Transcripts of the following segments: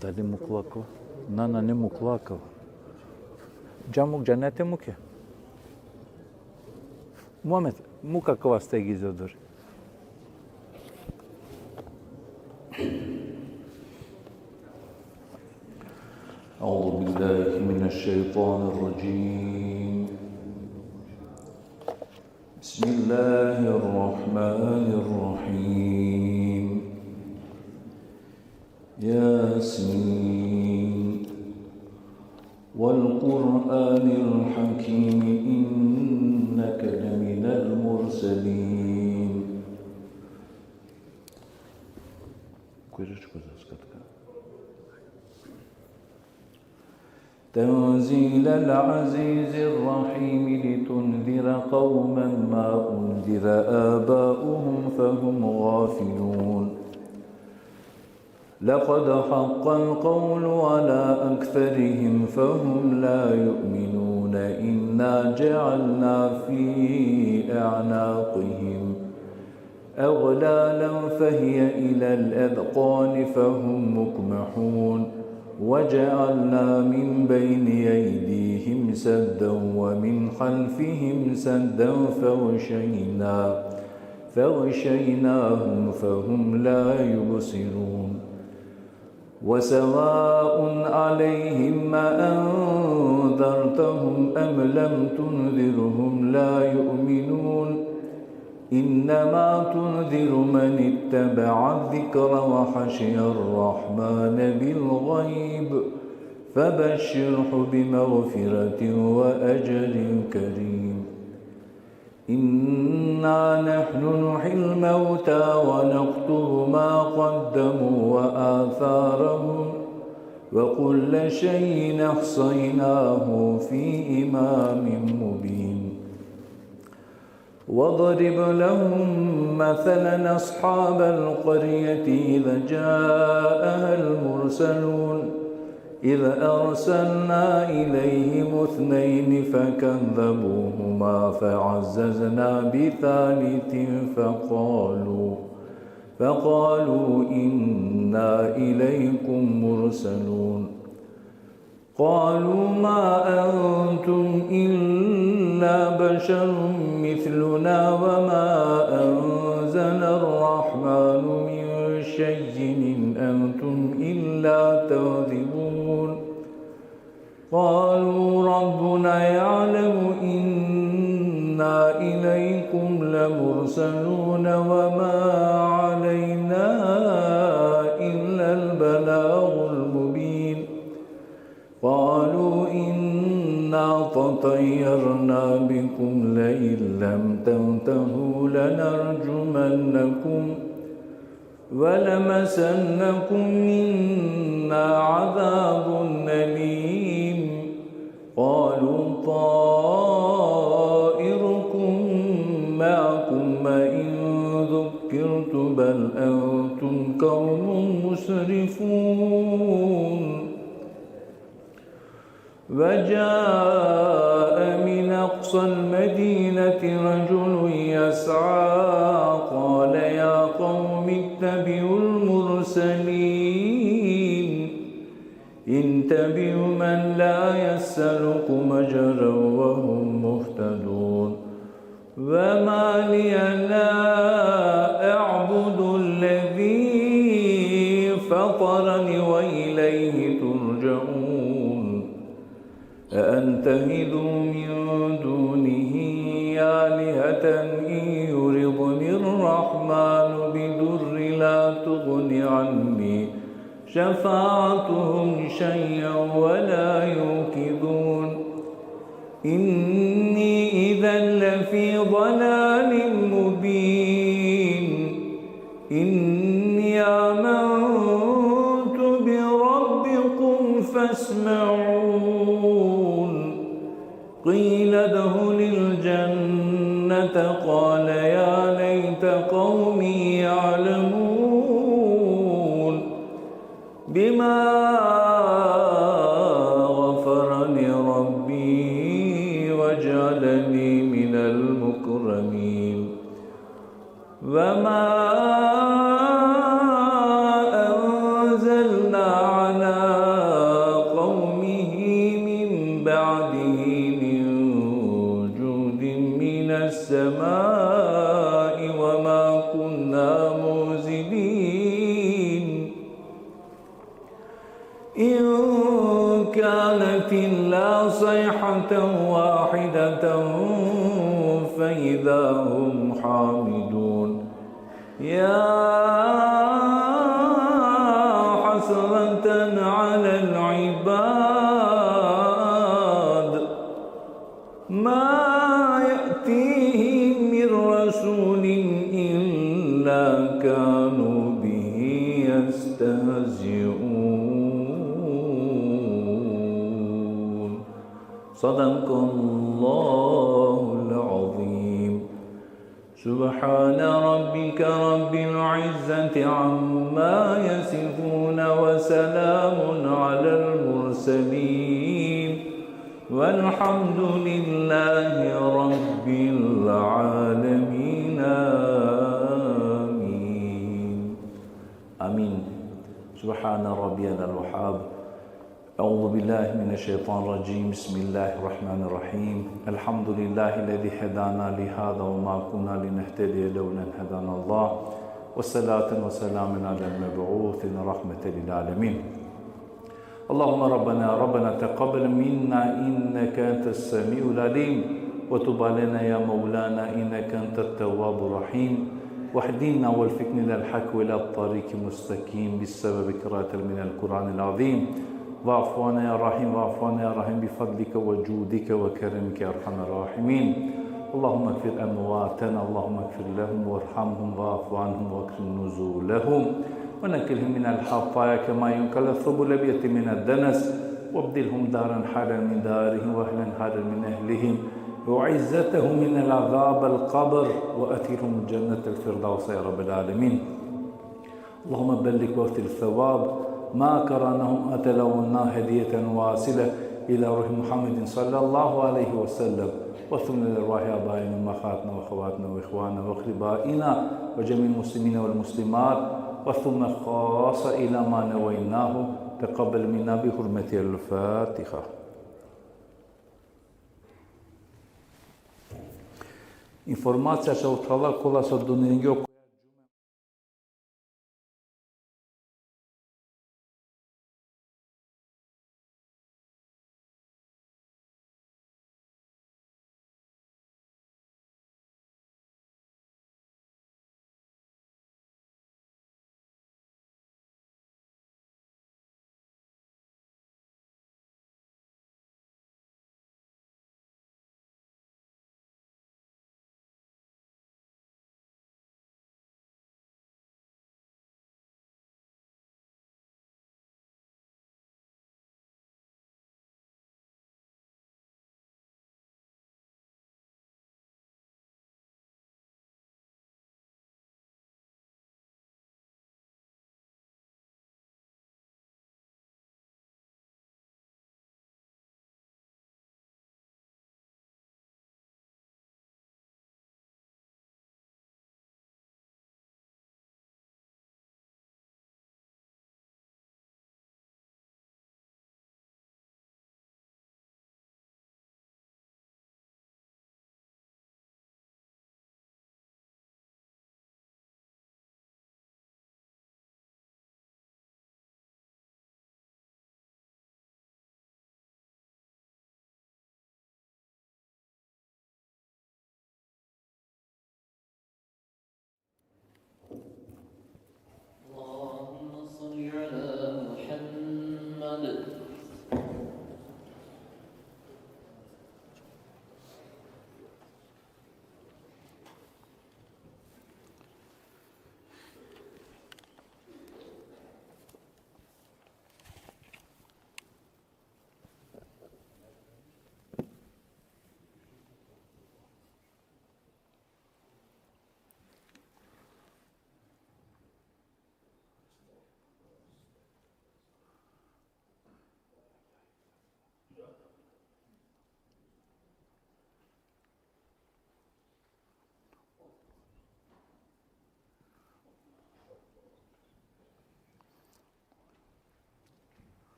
Dali muklako. Nana ne muklako. Camuk cennete muke. Muhammed, muka kvaste gizodur. أعوذ بالله من الشيطان الرجيم بسم الله الرحمن الرحيم ياسين والقرآن الحكيم إنك لمن المرسلين تنزيل العزيز الرحيم لتنذر قوما ما أنذر آباؤهم فهم غافلون لقد حق القول على أكثرهم فهم لا يؤمنون إنا جعلنا في أعناقهم أغلالا فهي إلى الأذقان فهم مقمحون وجعلنا من بين أيديهم سدا ومن خلفهم سدا فغشيناهم فهم لا يبصرون وسواء عليهم أنذرتهم أم لم تنذرهم لا يؤمنون إنما تنذر من اتبع الذكر وخشي الرحمن بالغيب فبشره بمغفرة وأجر كريم إنا نحن نحيي الموتى ونكتب ما قدموا وآثارهم وكل شيء أحصيناه في إمام مبين واضرب لهم مثلا أصحاب القرية إذا جاءها المرسلون إذ أرسلنا إليهم 2 فكذبوهما فعززنا بثالث فقالوا إنا إليكم مرسلون قالوا ما أنتم إلا بشر مثلنا وما أنزل الرحمن من شيء إن أنتم إلا تكذبون قالوا ربنا يعلم إنا إليكم لمرسلون وما علينا إلا البلاغ المبين قالوا إنا تطيرنا بكم لئن لم تنتهوا لنرجمنكم ولمسنكم منا عذاب أليم قالوا طائركم معكم وإن ذكرتم بل أنتم قوم مسرفون وجاء من أقصى المدينة رجل يسعى قال يا قوم اتبعوا المرسلين اتبعوا من لا يسألكم أجرا وهم مهتدون وما لي لا أعبد الذي فطرني وإليه ترجعون أأنتخذ من دونه آلهة إن يردني الرحمن بضر لا تغن عني شفاعتهم شيئا ولا ينقذون إني إذا لفي ضلال مبين إني آمنت بربكم فاسمعون قيل ادخل الجنة قال يا ليت قومي يعلمون بما غفر لي ربي وجعلني من المكرمين وما أنزلنا على كنا موزنين إن كانت إلا صيحة واحدة فإذا هم حامدون يا حسرة على العباد ما يأتيهم من رسول إلا كانوا به يستهزئون صدق الله العظيم سبحان ربك رب العزة عما يصفون وسلام على المرسلين والحمد لله رب العالمين آمين آمين سبحان ربنا الوهاب أعوذ بالله من الشيطان الرجيم بسم الله الرحمن الرحيم الحمد لله الذي هدانا لهذا وما كنا لنهتدي لولا أن هدانا الله والصلاة والسلام على المبعوث رحمة للعالمين اللهم ربنا تقبل منا إنك أنت السميع العليم وتب علينا يا مولانا إنك أنت التواب الرحيم واهدنا والفقنا إلى الحق وإلى الطريق المستقيم بسبب قراءة من القرآن العظيم واعف عنا يا رحيم واعف عنا يا رحيم بفضلك وجودك وكرمك يا أرحم الراحمين اللهم اغفر أمواتنا اللهم اغفر لهم وارحمهم واعف عنهم واكرم نزولهم ونكلهم من الحطايا كما ينقل الثوب الأبيض من الدنس وابدلهم دارا حالا من دارهم وأهلا حالا من أهلهم وعزتهم من العذاب القبر وأثرهم جنة الفردوس يا رب العالمين اللهم بلغ وقت الثواب ما كرنهم أتلونا هدية واصلة إلى روح محمد صلى الله عليه وسلم وثم لأرواح آبائنا وأمهاتنا وأخواتنا وإخواننا وأقربائنا وجميع المسلمين والمسلمات وثم خاصة إلى ما نويناه تقبل منا بحرمة الفاتحة. Informacija će od kola sa Duningio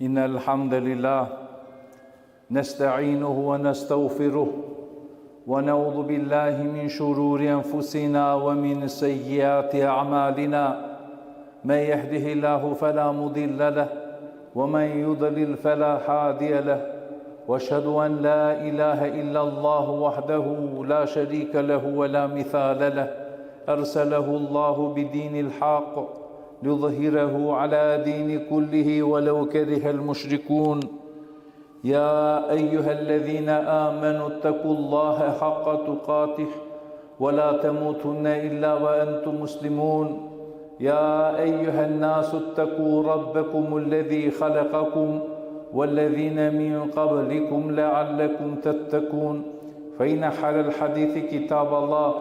إن الحمد لله نستعينه ونستغفره ونعوذ بالله من شرور أنفسنا ومن سيئات أعمالنا من يهده الله فلا مضل له ومن يضلل فلا هادي له واشهد أن لا إله إلا الله وحده لا شريك له ولا مثال له أرسله الله بدين الحق ليظهره على دين كله ولو كره المشركون يا أيها الذين آمنوا اتقوا الله حق تقاته ولا تموتن إلا وأنتم مسلمون يا أيها الناس اتقوا ربكم الذي خلقكم والذين من قبلكم لعلكم تتقون فإن خير الحديث كتاب الله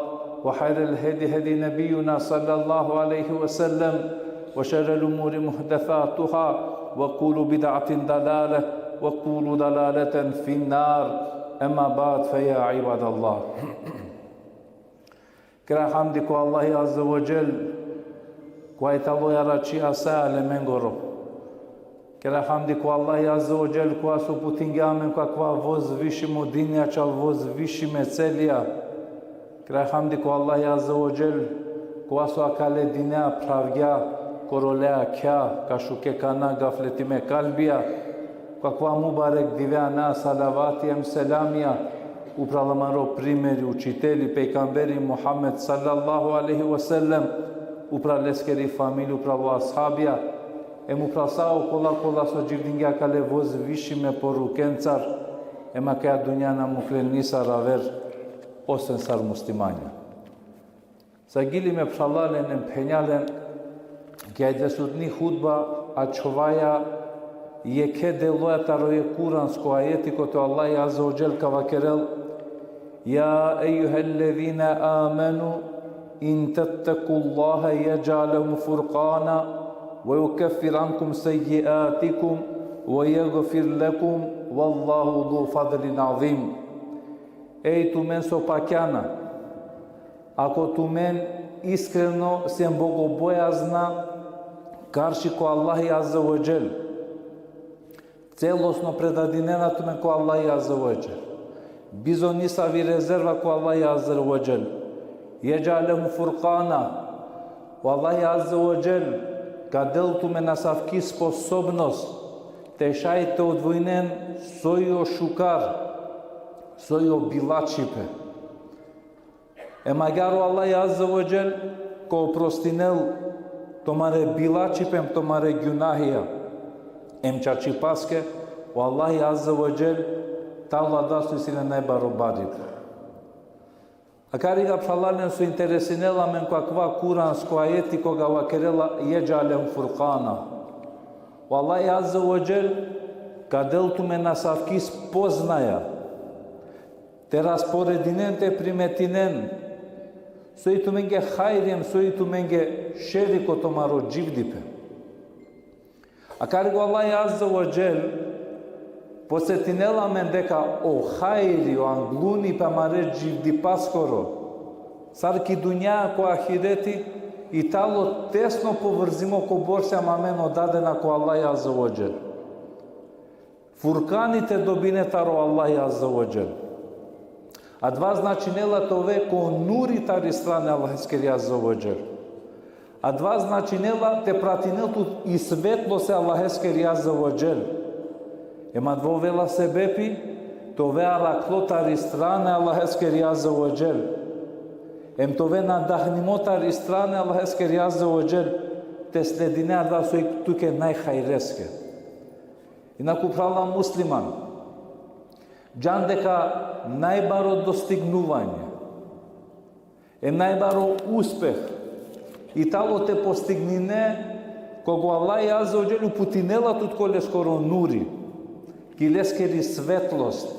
وخير الهدي هدي نبينا صلى الله عليه وسلم وشر الأمور محدثاتها وكل بدعة ضلالة وكل ضلالة في النار أما بعد فيا عباد الله Kra hamdi ku Allahi Azza wa Jal ku ai talloj araçia sa le mengoro Kra hamdi ku Allahi Azza wa Jal ku asu putingamen ku akva voz vishimo dinja qa voz vishime celja Kra hamdi ku Allahi Azza wa Jal ku asu akale dinja pravja korolea kja ka shuke kana gafletime kalbia kakva mubarek divjana salavatiem selamia upravo primjeri učitelji pejgamberi Muhammed sallallahu alaihi wasallam upravo leskeri familju upravo ashabja mu prasao kolla so gjithdingja ka levoz vishime porukencar ma ka dunjana muklenisa raver osen sar muslimanja sa gili me pshallalen e mpenjalen kja desutni hudba a çovaja yeke deloja taroje kuransko ajeti kote Allahi Azza wa Jal ka vakerel يا أيها الذين آمنوا إن تتقوا الله يجعل لكم فرقانا ويكفر عنكم سيئاتكم ويغفر لكم والله ذو فضل عظيم Ej tumen sopakjana, ako tumen iskreno se bogobojazna karshi ko Allahi Azza wa Jal celosno predadinena tumen ko Allahi Azza wa Jal bisogna rezerva cu Allah Azza wa Jal. Yaj'alahu furqana. O Allah Azza wa Jal ka deltu me nasavki sposobnost te šajte odvojnen sojo šukar, sojo bilačipe. E magari Allah Azza wa Jal ko oprostinel tomare bilačipem, tomare gjunahija. Em qaqipaske, o Allah Azza wa Jal ta ladastu si ne najbarobadit. A care ga psalalen su interesinela men kakva kuransko ajeti koga vakerela yaj'alahum furqana. O Allah Azza wa Jal ka deltu me nasavki spoznaja te rasporedinen te primetinen soitu menge hajrjem, soitu menge šeriko tomaro dživdipe. A care go Allah Azza wa Jal posetinela men deka o hajri, o angluni pa mare dživdipaskoro, sarki dunja ko ahireti i talo tesno povrzimo ko borsja mameno dadena ko Allah Azza wa Jal. Furkanite dobine taro Allah Azza wa Jal. A dva značinela tove ko nuri tari strane Allaheskeri Azza wa Jal. A dva značinela te pratineltu i svetlo se Allaheskeri Azza wa Jal. Ema dvovela se bepi, tove alaklo tari strane Allaheskeri Azza wa Jal. Em tove nadahnimo tari strane Allaheskeri Azza wa Jal. Te sledine a dva soi tuke najhajreske. Inaku prala musliman, džandeka najbaro dostignuvanje, najbaro uspeh i talo te postignine kogo Allah Azza wa Jal uputinela tut kole skoro nuri, ki leskeri svetlost,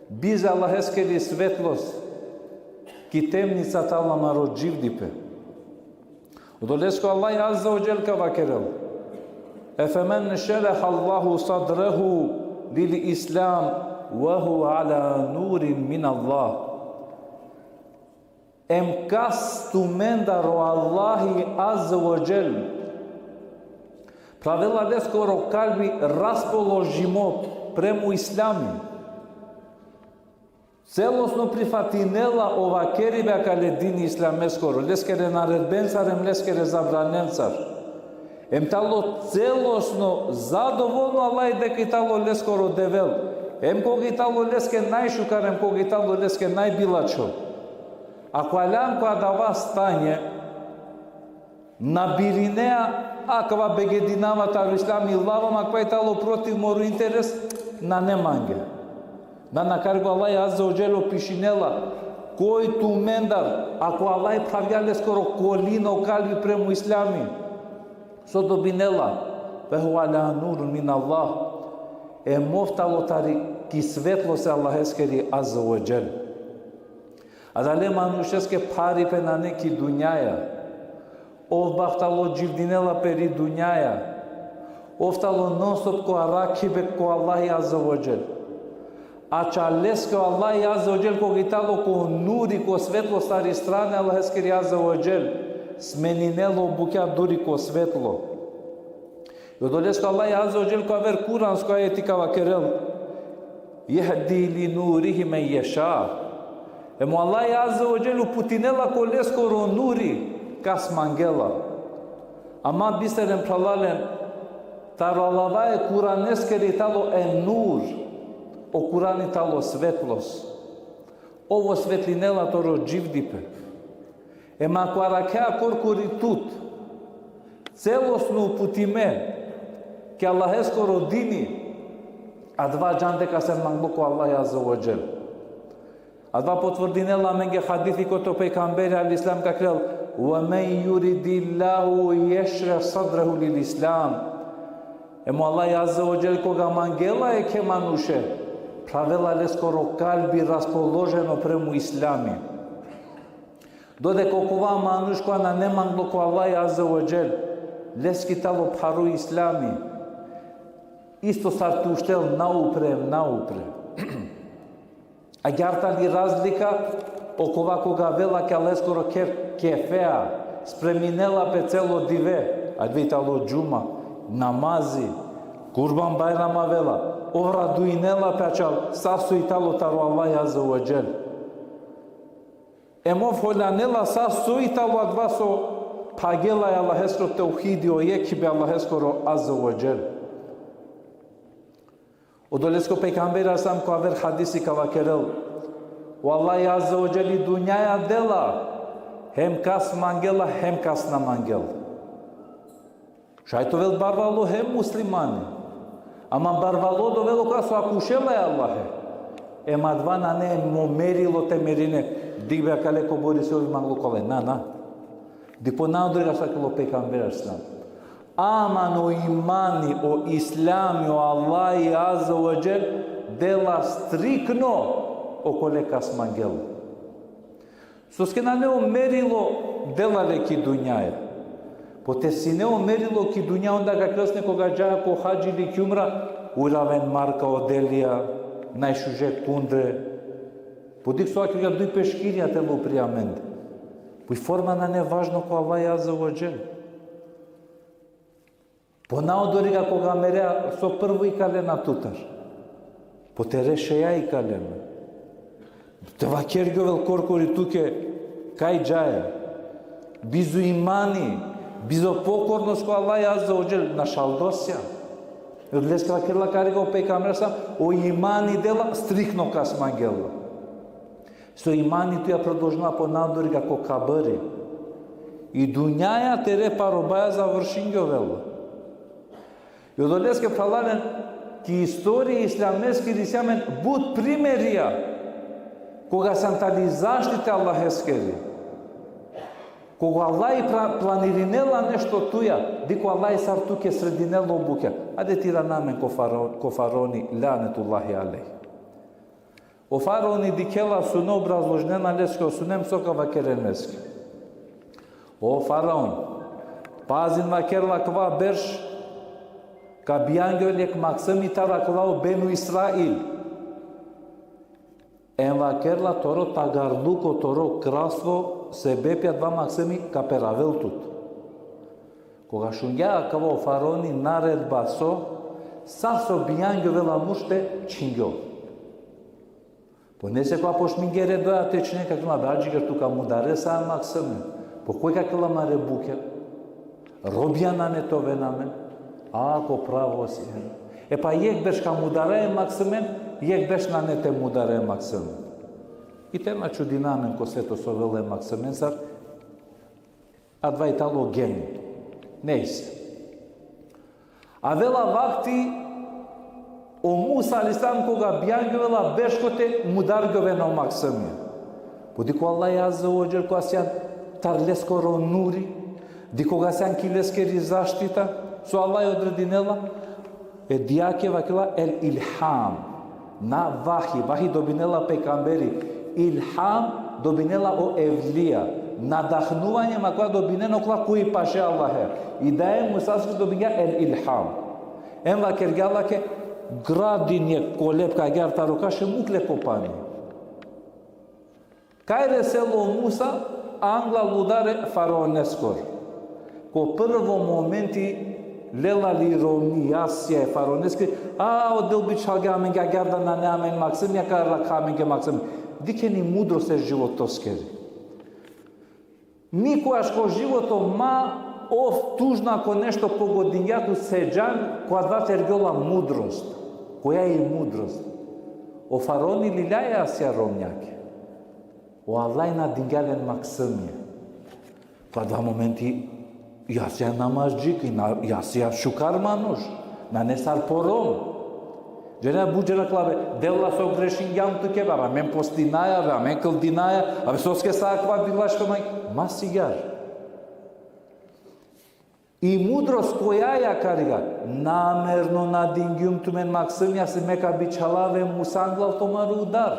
biz Allaheskeri svetlost, ki temnica tala maro dživdipe. Udolesko Allah Azza wa Jal ka vakerel. Efemen šereh Allahu sadrehu lil Islam وهو على نور من الله. Em kas tu mendaro Allahi Azza wa Jal. Pravila leskoro kalbi raspoložimo premu Islami. Celosno prifatinela ova keribe kale dini islameskoro. Leskere naredbencarem, leskere zabranencar. Em talo celosno zadovoljno Allah deka i talo leskoro devel. Em kogi talo leske najšukar, em kogi talo leske najbilačo. Ako alam ko adava stanje, na birinea, akva begedinava taru islami lavam, akva je talo protiv moru interes, na nemange. Na cargo Allah Azza wa Jal pišinela, koji tu mendar, ako Allah pravjale skoro kolino kalbi premu islami, so dobinela, vehu ala nurun min Allah, e moftalo tari ki svetlo se Allaheskeri Azza wa Jal. A dale manušeske pari pe na neki dunjaja, ovbahtalo dživdinela peri dunjaja, oftalo non-stop ko arakibe ko Allah Azza wa Jal. A čaleske Allah Azza wa Jal ko gitalo ko nuri, ko svetlo stari strane Allaheskeri Azza wa Jal, smeninelo bukja duri ko svetlo. Dolesko Allah Azza wa Jal ko aver kuransko ajeti ka vakerel, yahdi li nurihi men yasha. Emo Allah Azza wa Jal uputinela ko leskoro nuri kas mangela. Ama biserem pralalen taro alavaje kuraneskeri talo nur, o Kurani talo svetlos. Ovo svetlinela toro dživdipe. Ema ko arakea korkuri tut, celosno uputime, ke Allaheskoro dini, a dva džandeka se mangloko Allah Azza wa Jal. A dva potvrdinela menge hadithi ko to pejgamberi al-Islam ka krel, وَمَنْ يُرِدِ اللَّهُ يَشْرَحْ صَدْرَهُ لِلْإِسْلَامِ. Emo Allah Azza wa Jal koga mangela je ke manuše, pravela leskoro kalbi raspoloženo premu islami. Dode kokova manuš koja na ne mangloko Allah Azza wa Jal, leski talo paru islami, isto sar tu štel naupre. A gjarta li razlika okova koga vela ke leskoro kefea, spreminela pe celo dive, a dvi talo džuma, namazi, kurban bajrama vela, ora duinela pe acel sasu italo taru Allah Azza wa Jal. Emo folanela sasu italo advaso pagela Allah esco teuhidi o ekibe Allah esco Azza wa Jal. O dolesco peygamber asam ko haver hadisi kavakerel. Wallahi Azza wa Jal dunyaya dela hem kas mangela hem kas na mangel. Шайтовел барвало hem muslimani. Ama barvalo dovelo ca să acușela Allah. E madvana ne momerilo temerine dibe akale ko Borisovi manglo kole. Na. Dipo na odrega sa kilo pejgamber islam. Aman o imani o islami o Allah Azza wa Jal de la stricno o colecas mangel. Soskena ne o merilo de la leki dunjaja. Po te si ne o merilo ki dunja onda ga krasne koga džaja ko hađi li kjumra uraven marka odelija najšuže tundre po dik su akriga dui peškirja te lu prijamende po i forma na ne važno ko Allah Azza wa Jal po naodoriga koga merea so prvo i kalena tutar po te rešeja i kalena te vakergjovel korkori tuke kaj džaja bizu imani bizo pokornost ko Allah Azza wa Jal na šaldosja. Od leska kerla kariga o pejgamber sam o imani dela strikno kas mangela. So imani tu ja продолжна по надорига ко кабари. И dunjaja tere паробая завршингјовела. И од леска фалален ки историја исламески рисјамен буд примерија кога сантали заштите Allah ескери. Кога Allah планиринела нешто туја, дико Allah сар туке срединело обуке, аде тира намен ко фарони ланетуллахи алейх. O faraoni dikela su neobrazložnena lesko, su nem soka vakereneski. O faraon, pazin vakerla kva berš, ka biangölek maksami tara kva benu Israil. En vakerla toro tagarduko toro krasvo sebepja dva maksami ka peraveltut. Koga shungja kva o faraoni nared baso, saso biangövela muște čingjo. Понесе кога пошмингере доја течне како на баџигер тука му даре са максаме. По кој какла маре буке? Робија на не тове намен. Ако право си. Е па јек беш ка му даре максамен, јек беш на не те му даре максамен. И те на чудинамен ко сето совеле максамен сар. А два итало гени. Нейсе. А вела вакти o Musa alislam koga biangövela beškote mudargöve no maksamia. Podi ko Allah Azza wa Jal ko asian tarlesko ronuri, di koga asian kileskeri zaštita, so Allah je odredinela, e diakeva kila el ilham, na vahi dobinela pejgamberi, ilham dobinela o evlija, nadahnuvanje ma koja dobineno kla koji paše Allahe. I da je Musa dobinja el ilham. En vakergala ke gradinje kolepka gerta rokaše mukle popani. Kajre selo Musa angla ludare faraoneskor. Ko prvo momenti lelali rovni jasje faraoneske, a odel bi čalgamen ga gerda na neamen maksim, jaka rakamen ga maksim. Dikeni mudro se životoskeri. Nikojaš ko životo ma of tužna ko nešto pogodinjatu seđan koja dva tergjola mudrost. Koja je mudrost? O faraoni lilaja asja romnjake. O Allah na dingalen maksimje. Pa dva momenti jasja namazđik, jasja šukar manuš, na nesar porom. Žena buđera klave, dela so grešin jam tu keba, a men postinaja, a men kaldinaja, a soske sakva bilaška maj, masigar. I mudrost koja ja kariga, namerno na dingjum tumen maksimja se meka bičalave musanglav tomar udar.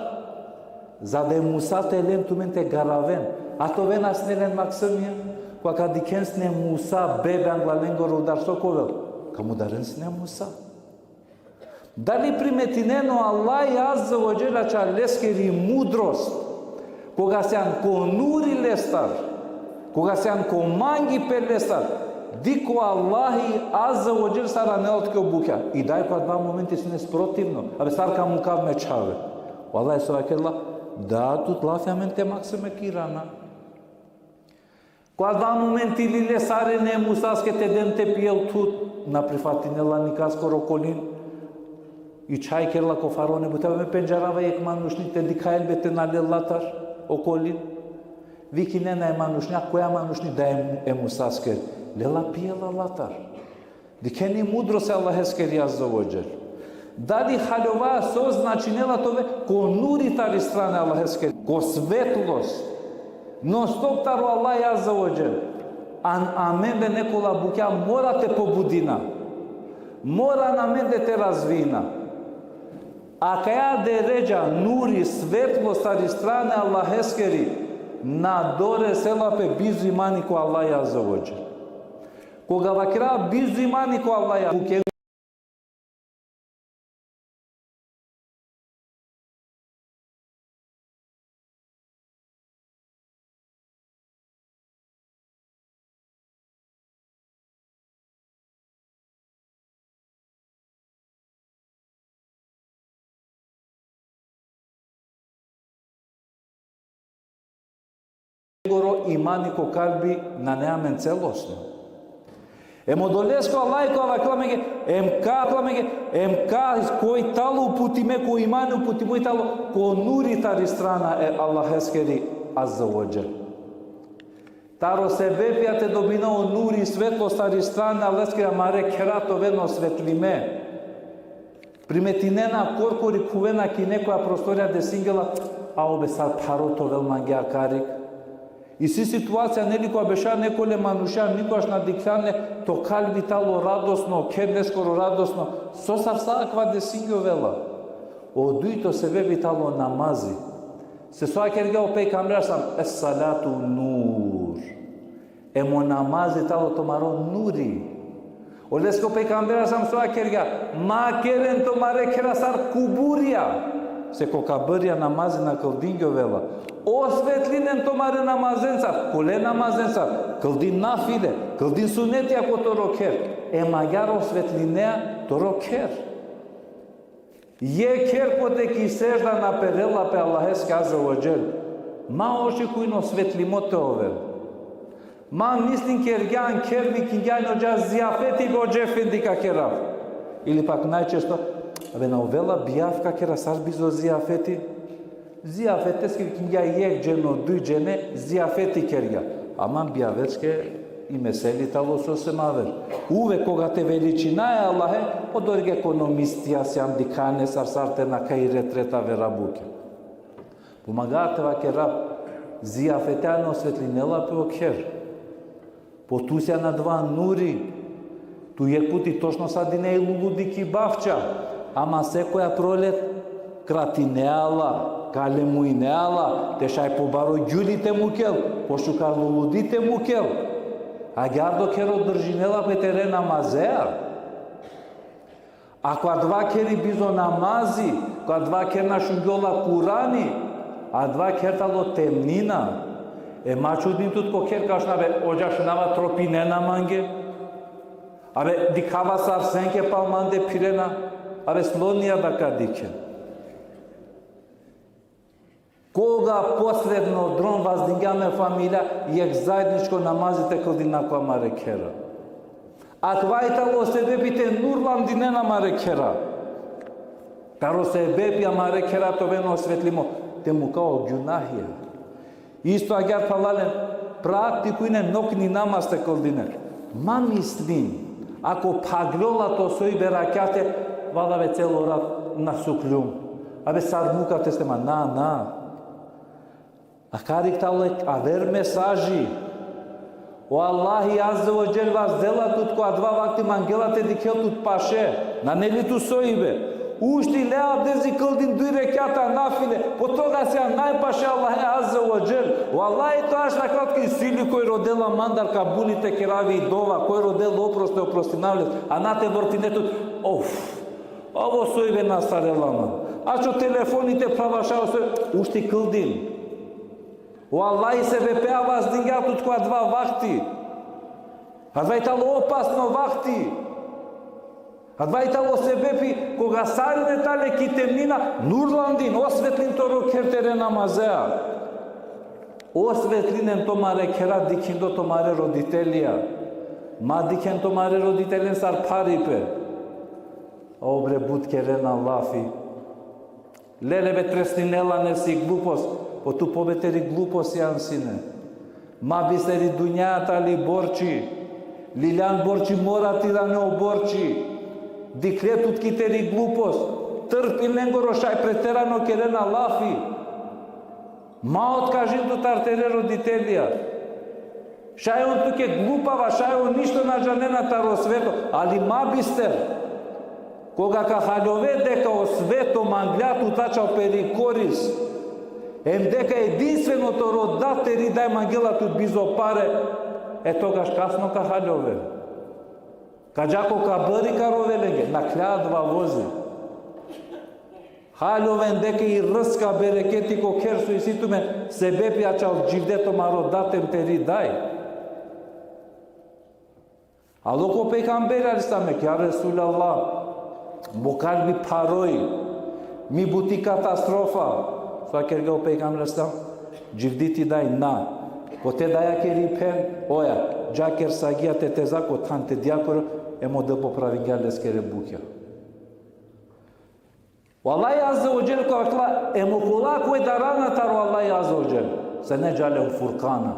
Zade Musa telen tumen te garaven, a to ven asnelen maksimja, kwa ka dikensne Musa bebe anglalengor udar sokovel, ka mudarensne Musa. Da li primetineno Allah Azza wa Jalla ča leskeri mudrost, koga se an konuri lestar, koga se an komangi pe lestar, Dico Allahi Azza wa Jal sara neot ke buka. I dai pa dva momenti se nesprotivno. Abe sar ka mukav me čave. Wallahi sura kella da tut lafiamente maxime kirana. Qua dva momenti li le sare ne musas ke te dente piel tut na prifatinela nikas korokolin. I çay kerla kofarone butave me penjarava ek manushni te dikhael bete na lellatar okolin. Vikine na manushnia koja manushni da e musasker. Lela piela latar. Dikeni mudro se Allah eskeri azza wa jal. Dali halova so značinela tove ko nuri tari strane Allah eskeri. Ko svetlost. Non stop taru Allah azza wa jal. Amen be nekola bukja mora te pobudina. Mora na men de te razvina. A kaja de ređa nuri svetlost tari strane Allah eskeri na dore sela pe bizu imani ko Allah azza wa jal. Koga va krea bizu imani ko Allah buke goro imani ko kalbi na neamen celosno. Modolesko Allah ko avaklamege MK koji talo putime ko imani putimo i talo ko nuri tari strana Allah eskeri azza wa jal. Taro sebebia te dominao nuri svetlost tari strane Allah eskeri amare kerato veno svetlime. Primetinena korkori kuvena ki nekoja prostorija de singela a obe sad paroto vel mangea karik. И си ситуација нели кога беша неколе мануша никогаш надикнане то калби тало радосно, кедне скоро радосно, со саква десингио вела. Одуито се веби тало намази. Се соа кергео пей камрасам ес-салату нур. Емо намази тало томаро нури. Олеско пей камрасам соа кергеа ма керен томаре керасар кубурија. Se kokabărja namazi na këldin vela. O svetlinen tomare namazencar, kule namazencar, këldin nafile, këldin sunetja ko to roker. E magjar o svetlinea to roker. Je ker ko te kisejda na perela pe Allaheske azza wa jal. Ma oshi kujno svetlimote ove. Ma mislim kergjan, kervi kingjan ođa zjafeti go džefendi ka kerav. Ili pak najčesto Abe na ovela bijavka kera sar bizo ziyafeti. Ziyafeteski kinga yek ceno dy cene ziyafeti kerja. Aman bijavetske i meseli talo so se maver. Uve koga te veličina je Allahe, odorg ekonomistija sjam dikane sarsarte na kaj retreta verabuke. Pomagate va kera ziyafetano svetlinela pe oker. Potusja na dva nuri. Tu je puti točno sad i ne luludiki bavča. Ама секоја пролет кратинеала, калемуинеала, те шај побаро ѓулите мукел, пошукар лулудите мукел. А гардо керо држинела пе терена мазеа. А кога два кери бизо намази, кога два кер на шунгола курани, а два кертало темнина. Мачудин тут ко кер кашна бе оджашнава тропине наманге. Абе дикава сарсенке палманде пирена. Абе слонија да кадикен. Кога последно дрон воздигаме фамилија, јек заедничко намазите кълдина која марекера. А това и тало се бепите нурлам динена марекера. Таро се бепија марекера то вено осветлимо. Те му као гюнахија. Исто агар палален практикујне нокни намазте кълдине. Ма мислим, ако паглола то сој беракате, Vada ve celo rat na suklum. Abe sarmuka testema na. A karik talek aver mesaji. O Allahi azza wa jal vas dela tut ko dva vakti mangela te dikel tut pashe. Na neli tu soibe. Ušti lea dezi këldin 2 rekata nafile. Po toga se najpaše Allahi azza wa jal. O Allahi to aš na kratki sili koji rodela mandar kabulite keravi i dova. Koji rodela oproste oprostinavljes. A na te vrtinetut. Ovo soibe nasarelama. A čo telefoните правашао се ушти кълдин. O Allahi se vepea vas dingat tut ko dva vakti. А това итало опасно вахти. А това итало себепи, кога сарине тале ки темнина, Нурландин, осветлин торо кертере намазеа. Осветлинен томаре кера дикиндо томаре родителия. Ма дикен томаре родителен сар парипе. Обре буд керена лафи. Леле бе треснинела не си глупост, по ту побетери глупост янсине. Ма бисери дунята ли борчи. Лилян борчи мора ти да не оборчи. Диклетут китери глупост. Търпил него рошай претерано керена лафи. Ма откажи до тартере родителия. Шай он тук е глупава, шай он нищо на жанената росвето, али ма бистер. Кога ка халјове дека освето манглјату тачал перикорис, ем дека единственото родатери дај мангелату бизопаре, е тогаш касно ка халјове. Каджако ка бъри каровелеге, на клядва вози. Халјовен дека и ръска берекети ко керсо и ситуме себе пијачал дживдето мародатем тери дај. Алоко пейгамбер алисамек, ја Ресулаллах, Бокалби парой, ми бути катастрофа. Сва кергал пейгамбер алисам, дживдити дај на. Поте даја кери пен, оја, джакер сагија те тезако танте дјакор, емо да поправи гјалес кере букја. Аллах азза ва џел кога емо кола кој дарана тару Аллах азза ва џел, се не џале фуркана.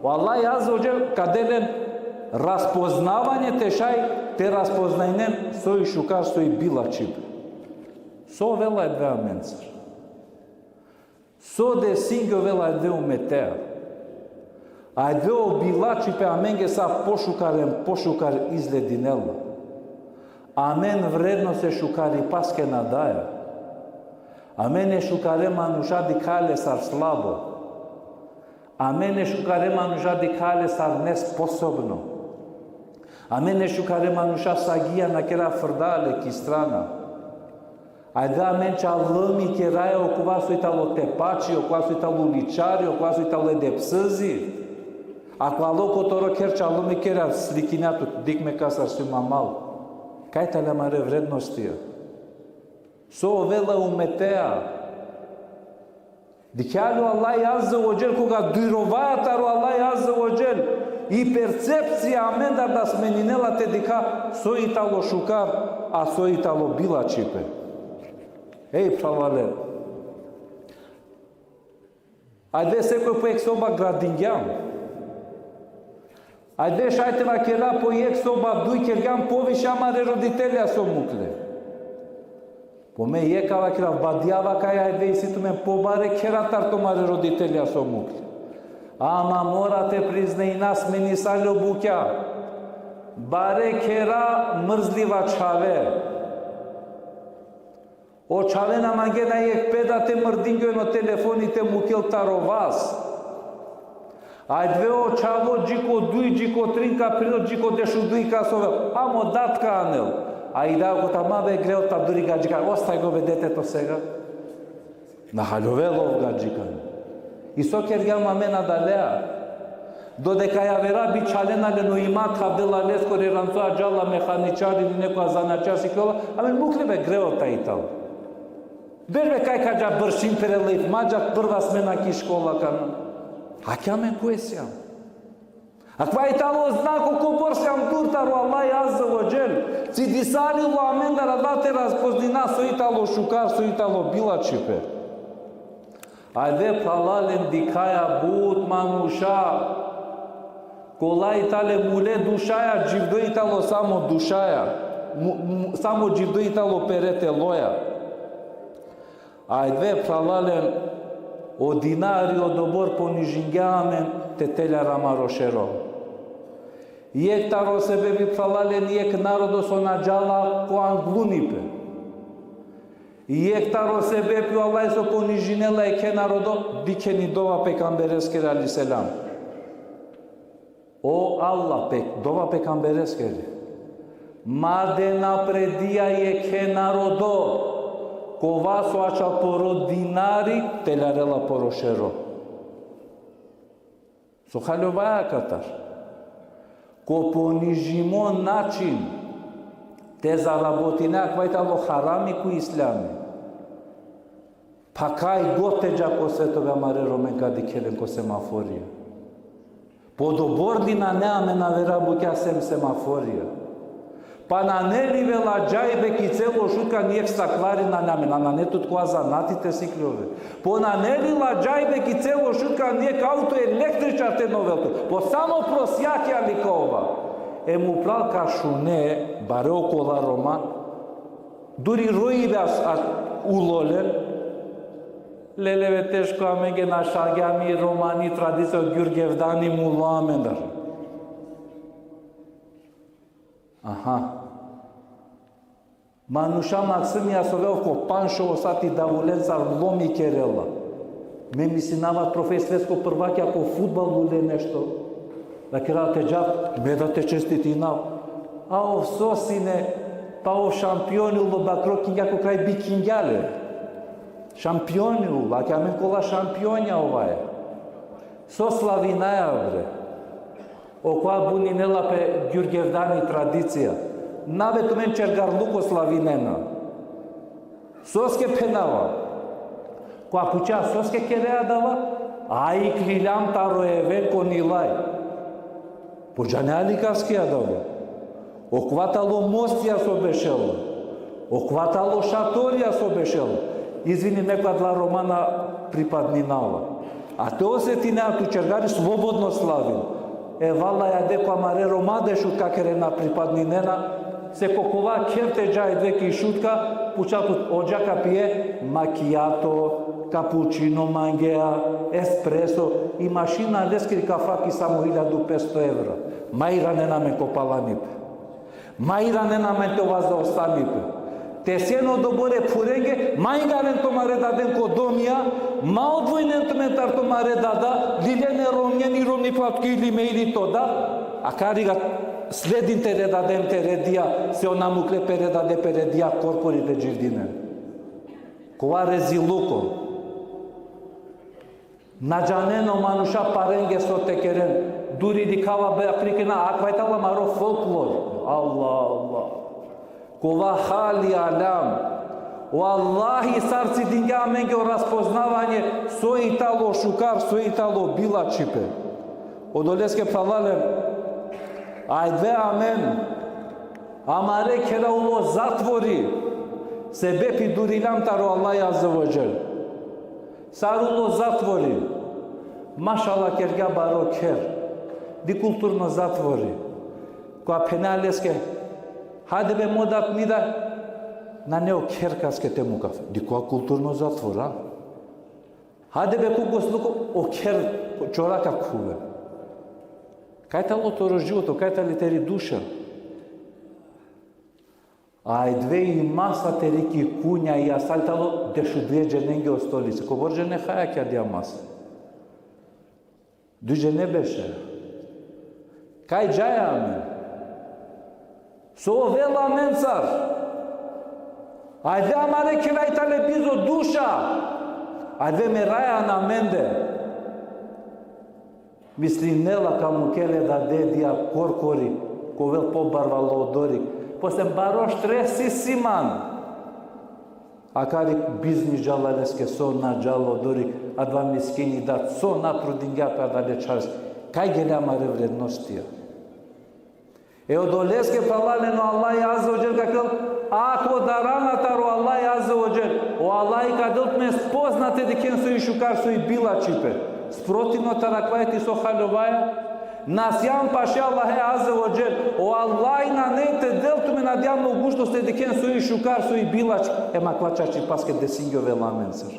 Аллах азза ва џел каделен разпознавање тешај, те разпознајнен сој шукар, сој билачип. Со вела е две аменцар. Со де сингё вела е две уметеа. А е две обилачипе аменге са пошукар излединела. Амен вредно се шукари паске надаја. Амен е шукаре мануша дикале сар слабо. Амен е шукаре мануша дикале сар неспособно. Амен е шукаре мануша сагија на кера фрдале ки страна. Ајде амен ча лъми кераја окува сојтало тепачи, окува сојтало личари, окува сојтало едепсъзи. Ако алоко торо керча лъми кера сликинято, дикме касар си мамал. Кај тале маре вредностија? Со овела уметеа. Дикјалу Аллах азза ва џел, кога дујровајатару Аллах азза ва џел, и перцепција амен да сменинела те дика сојитало шукар, а сојитало билачипе. Еј, правале. Ајде секој поек соба градињам. Ајде шајтева кера поек соба дуј кергам повише амаре родителја со мукле. Поме јекава кера бадјава кај ајде и ситумен побаре кератар томаре родителја со мукле. Ама морате призне и нас мени салјо букја. Баре кера мрзлива чаве. О чаве на мангена јек педате мрдингјо на телефоните мукел таровас. Ај две о чаво джико дуј, джико тринка прило, джико дешу дуј касове. Амо датка анел. А и да ако тама бе грео та дури гаджика, остај го бе детето сега. На халјовелов гаджикан. И со кергјам амена далеа. Додека ја вера би чаленале но има табела леско реранцоа джала механичар или некоја заначар си кјола, аме мукле бе грео та и тал. Беш бе кај каджа бршим перелејт, маджак прва смена ки школа кана. А кјаме кој сјам? А ква и тало знако ко борсјам туртару Аллах азза ва џел. Ци дисалило амен да радате разпознина сојитало шукар, сојитало билачипе. Ајде палален дикаја бут мануша. Кола и тале муле душаја, дживдо и тало само душаја. Само дживдо и тало перете лоја. Ајде палален o dinari o dobor понижињамен те телја рамарошеро. Иек таро себе би палален иек народо со наджала ко англунипе. Иек таро себе би Аллах со понижинела еке народо дикени дова пекамберескер алиселам. О Аллах дова пекамберескер. Маде напредија еке народо. Кова соача поро динари, теларела поро шеро. Со халјоваја катар. Ко понижимо начин те заработине аквајтало харами ку ислами. Па кај готеджа ко светове маре роменка дикелен ко семафорија. Подобордина неаме на верабуќа сем семафорија. Па на неливе ладжајбе ки цело шутка нијек стаквари на наме, на нетот која занатите сиклове. По на нели ладжајбе ки цело шутка нијек ауто електричар те новелто. По само просјакја лика ова. Е му прал кашуне, баре окола Рома, дури роиве улолен, лелеве тешко амеге на шагјами, романи, традицијо, Ѓурѓевдани, мулла амендар. Аха. Мануша Максимија совел ко Паншо осати Давуленцар ломи керела. Ме мислинават професор светско прваќа ко фудбал луле нешто. Да керате џаб, ме да те честитинав. А ов сосине, па ов шампионило бакрокинја ко крај бикинјале. Шампионило, аке амен кола шампионја овај. Со славинаја бре. Окоја бунинела пе Ѓурѓевдани традиција. Навето мен чергарлуко славинена. Соске пенава. Која пуча соске кереа дава, а и клилям таро евен конилај. Поджанеали каскија дава. Окватало мостија со бешело. Окватало шаторија со бешело. Извини, некоја два романа припаднинава. А те осети неату чергари слободно славил. Е вала ја дека маре ромаде шутка керена припаднинена, се кокова керте джај двеки шутка, пучатот оджака пие макијато, капучино, мангеа, еспресо и машина лескри кафаки само 1500 евра. Мајра не намен копаланипе. Мајра не намен това за останипе. Те сено доборе пуренге, мајгарен томаре даден ко домија, ма одвојнен томентар томаре дада, лилене ромњени ромни платки или мејли то да, а карига слединте редаден те редија, се онамукле передаде передија коркорите джирдине. Кова резилуко. Наджанено мануша паренге со текерен, дури дикава беакрикена, аквајтала маро фолклор. Allah. Кова хали алам. Валлахи сарци динја менге распознавање со итало шукар, со итало билачипе. Одолеске правалем. Ајде амен. Амаре керауло затвори. Себепи дурилам таро Аллах азза ва џел. Саруло затвори. Машала кергја баро кер. Ди културно затвори. Која пеналеске Хајде бе модат ни да на нео керкаске те мукав. Дикоја културно затвора. Хајде бе куго слуко о кер чорака куве. Кај тало торо живото, кај тали тери душа. Ај две и маса терики куња и асалтало дешу две джененге о столице. Ко борже не хаја ке дија маса. Дује не беше. Кај джаја амен. Со вела менцар. Ајде амаре керајтале бизо душа. Ајде ме раја на менде. Мисли нела каму келе да дедија коркори, ковел побарвало одорик. После барош треси симан. А карик бизни жалалеске со на жало одорик, а два мискини дат со на трудингја па да лечарс. Кај геле амаре вредностија? Е одолеске палалено Аллах азза ва џел какел, ако даранатаро Аллах азза ва џел, о Аллах кадот ме спознате декен со и шукар со и билачипе. Спротивно тараквајти со халјоваја, насјан паше Аллах азза ва џел, о Аллах на неите делтуме надјам могуштност декен со и шукар со и билач, ема клачачи паске десингјо веламенцер.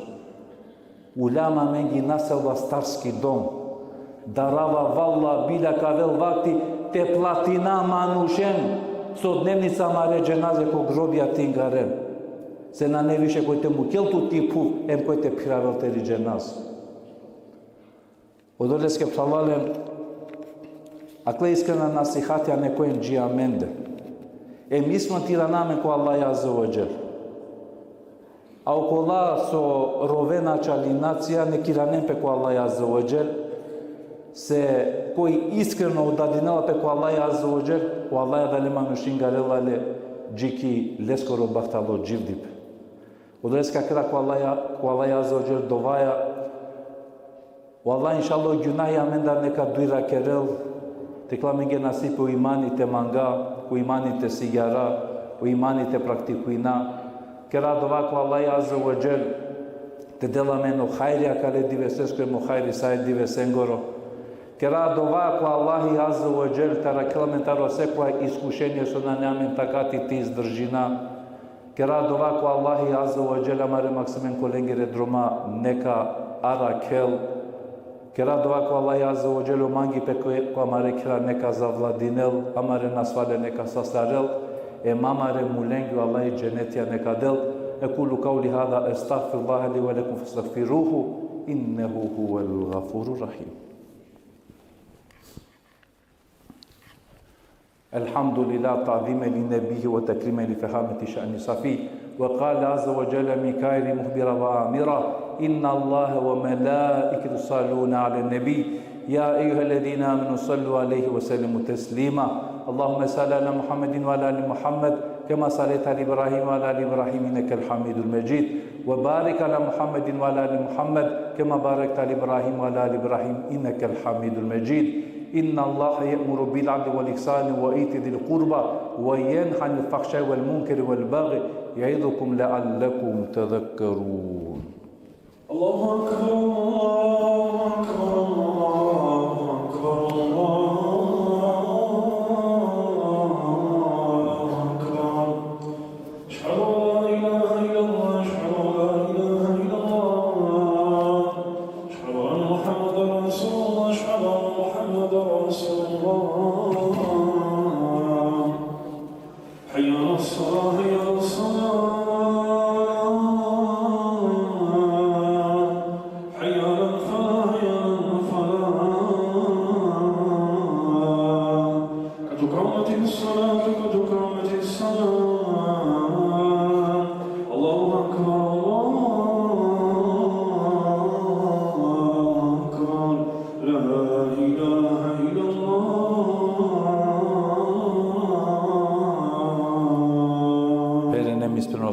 Уляма мен ги населва старски дом, дарава валла биля кавел вакти, те платина манушен со дневница маре дженазе ко гробија тингарен. Се на не више кој те му келту типу, ем кој те пиравел тери дженаз. Одолеске правален, акле искрена насихатја некоен джиаменде. Ми смо тиранаме ко Аллах азза ва џел. А окола со ровенача ли нација не киранем пе ко Аллах азза ва џел, se koji iskreno udadinela peko Allaha azza wa jal, u Allaha da lema nushingarela le gjiki leskoro bahtalo gjivdip. Udreska kra ku Allaha azza wa jal dovaja, u Allah inshallah gjunaja menda neka duira kerel, te klamenge nasipe u imani te manga, u imani te sigara, u imani te praktikuina, kera dova ku Allaha azza wa jal, te dela meno hajrija kale divesesko emo hajri saj divesengoro. Kera dova ku Allahi azza wa jal tara kilometaro sekva iskušenje su na njamen takati ti izdržina. Kera dova ku Allahi azza wa jal amare maksimen kolengere droma neka ara kel. Kera dova ku Allahi azza wa jal mangi pe ko amare kira neka zavladinel, amare nasvale neka sastarel, mamare mulengi Allahi dženetija neka del. أقول قولي هذا أستغفر الله لي ولكم فاستغفروه إنه هو الغفور الرحيم. الحمد لله تعظيما لنبيه وتكريما لفخامة شأن صفي. وقال عز وجل ميكائيل مخبرا وآمرا إن الله وملائكته يصلون على النبي يا أيها الذين آمنوا صلوا عليه وسلموا تسليما. اللهم صل على محمد وعلى آل محمد كما صليت على إبراهيم وعلى آل إبراهيم إنك الحميد المجيد. وبارك على محمد وعلى آل محمد كما باركت على إبراهيم وعلى آل إبراهيم إنك الحميد المجيد. إن الله يأمر بالعدل والإحسان وإيتاء ذي القربى وينهى عن الفحشاء والمنكر والبغي يعظكم لعلكم تذكرون. الله أكبر الله أكبر الله أكبر الله أكبر. أشهد أن لا إله إلا الله أشهد أن لا إله إلا الله أشهد أن محمدا رسول الله أشهد أن محمدا رسول الله. حي على الصلاة حي على الصلاة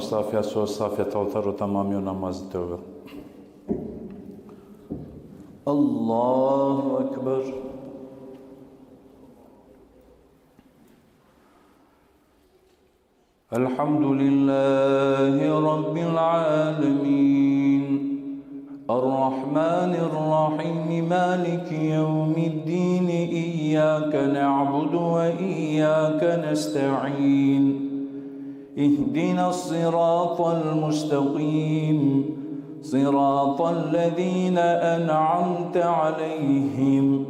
Safia su safia altarul tamam eu namaz tövbe. Allahu Ekber. Elhamdülillahi Rabbil alemin. Ar-Rahmanir-Rahim. Maliki yevmiddin. İyyâke na'budu ve iyyâke nesta'in. اهدنا الصراط المستقيم صراط الذين أنعمت عليهم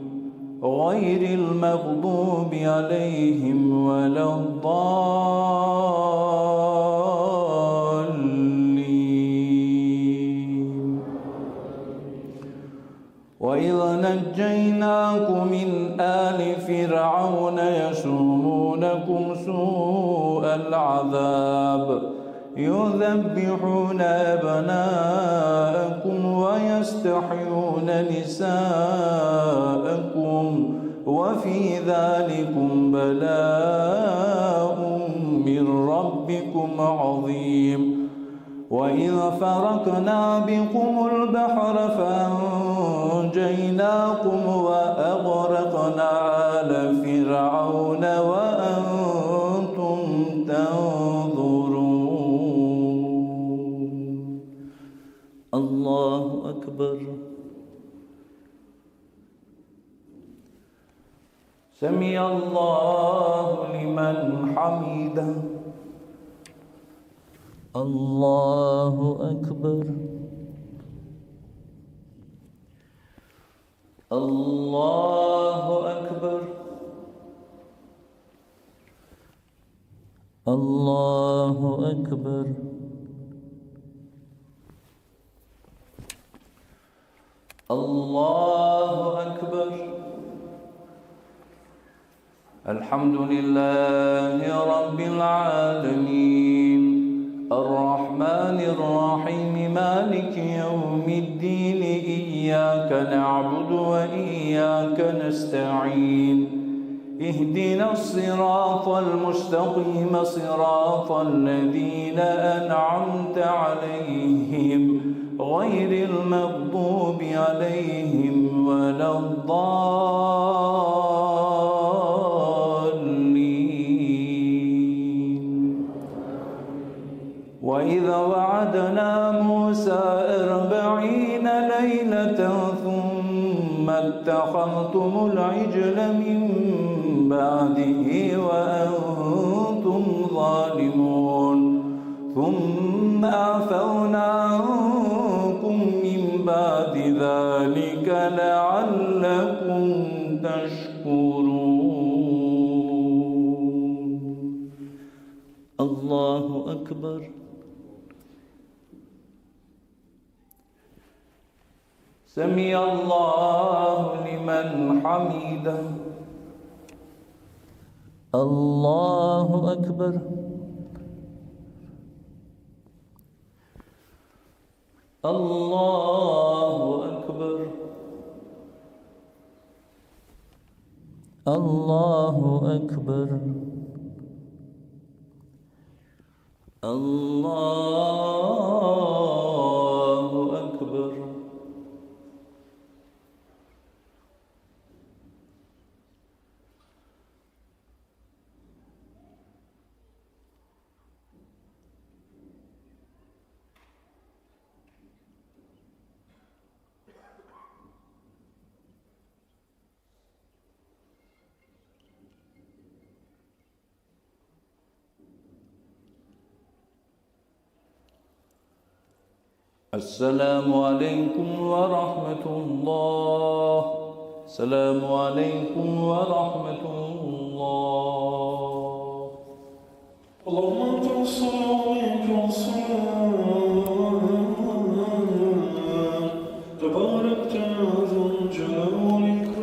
غير المغضوب عليهم ولا الضالين. وإذ نجيناكم من آل فرعون يسومونكم سوء العذاب يذبحون أبناءكم ويستحيون نساءكم وفي ذلكم بلاء من ربكم عظيم. وإذ فرقنا بكم البحر فأنجيناكم وأغرقنا آل فرعون وأنتم تنظرون. الله أكبر. سمع الله لمن حمده. الله أكبر. الله أكبر. الله أكبر. الله أكبر. الحمد لله رب العالمين الرحمن الرحيم مالك يوم الدين إياك نعبد وإياك نستعين اهدنا الصراط المستقيم صراط الذين أنعمت عليهم غير المغضوب عليهم ولا الضالين. وإذا وعدنا موسى 40 ليلة ثم اتخذتم العجل من بعده وأنتم ظالمون ثم عفونا عنكم من بعد ذلك لعلكم تشكرون. الله أكبر. سمع الله لمن حمده. الله أكبر. الله أكبر. الله أكبر. الله أكبر. السلام عليكم ورحمة الله. السلام عليكم ورحمة الله. اللهم أنت الصلاة ومنك الصلاة تباركت ذو الجلال والإكرام.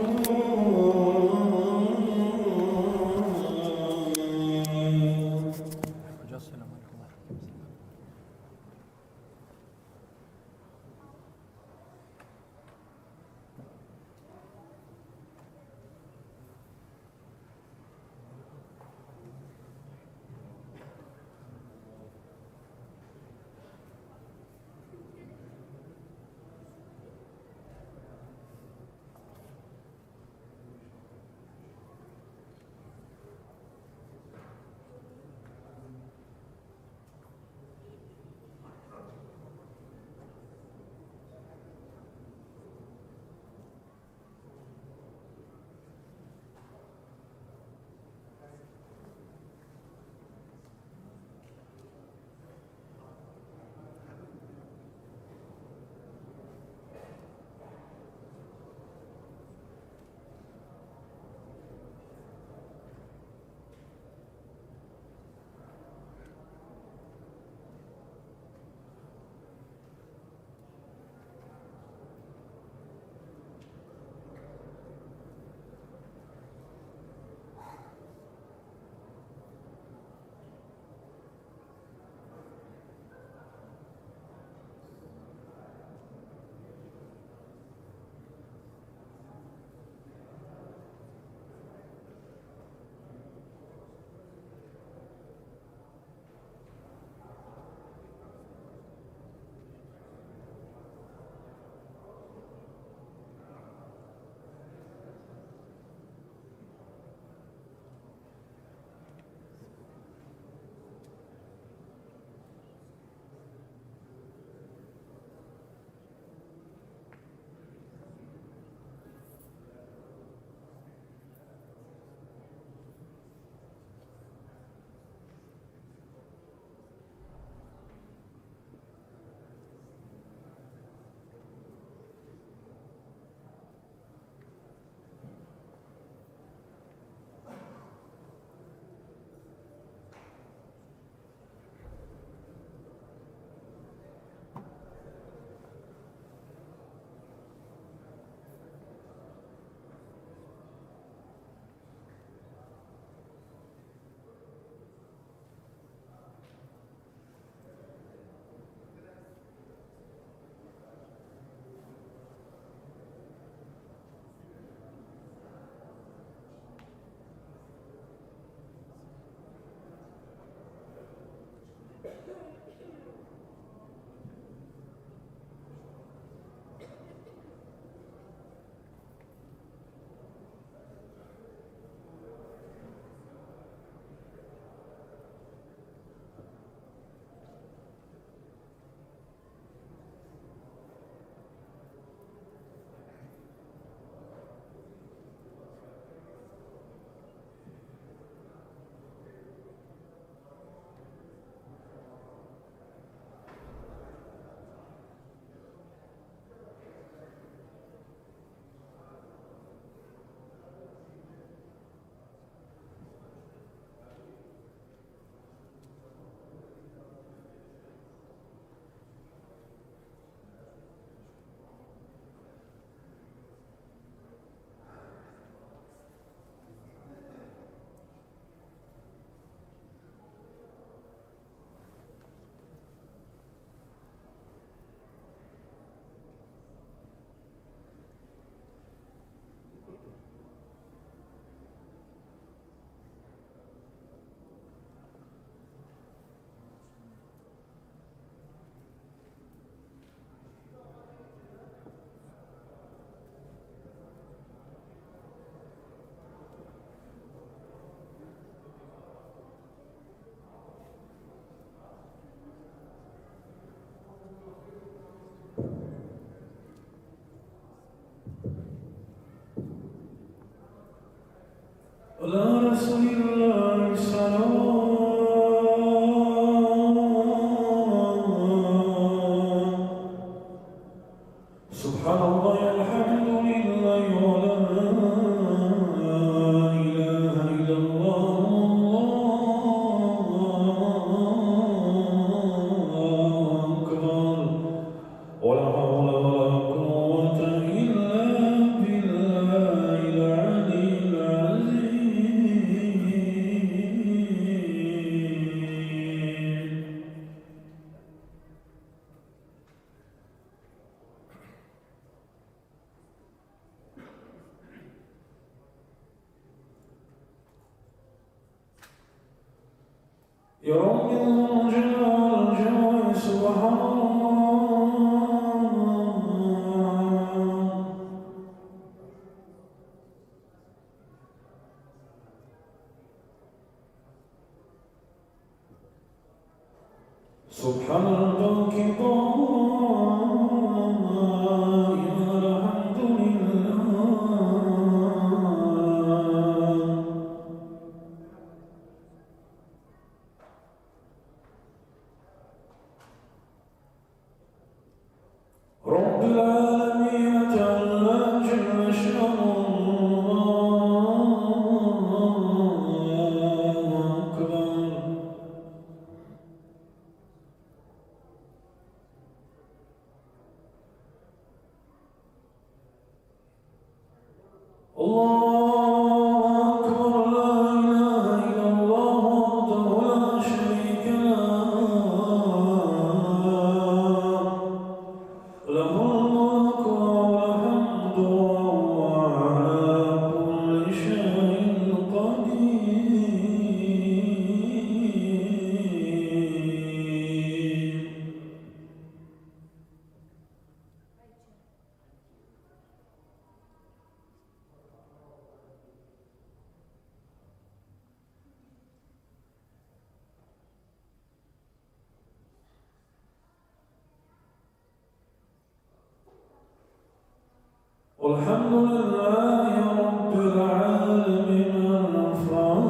على رسول الله السلام سبحان الله الحمد لله ولا إله إلا الله أكبر ولا حول ولا قوة إلا بالله العلي العظيم يا رب الجلال سبحان الله سبحان الباقي الدائم الحمد لله رب العالمين تعالى جل شأنه أكبر الله أكبر لا إله إلا الله وحده لا شريك له له الملك وله الحمد وهو على كل شيء قدير والحمد لله رب العالمين الرحمن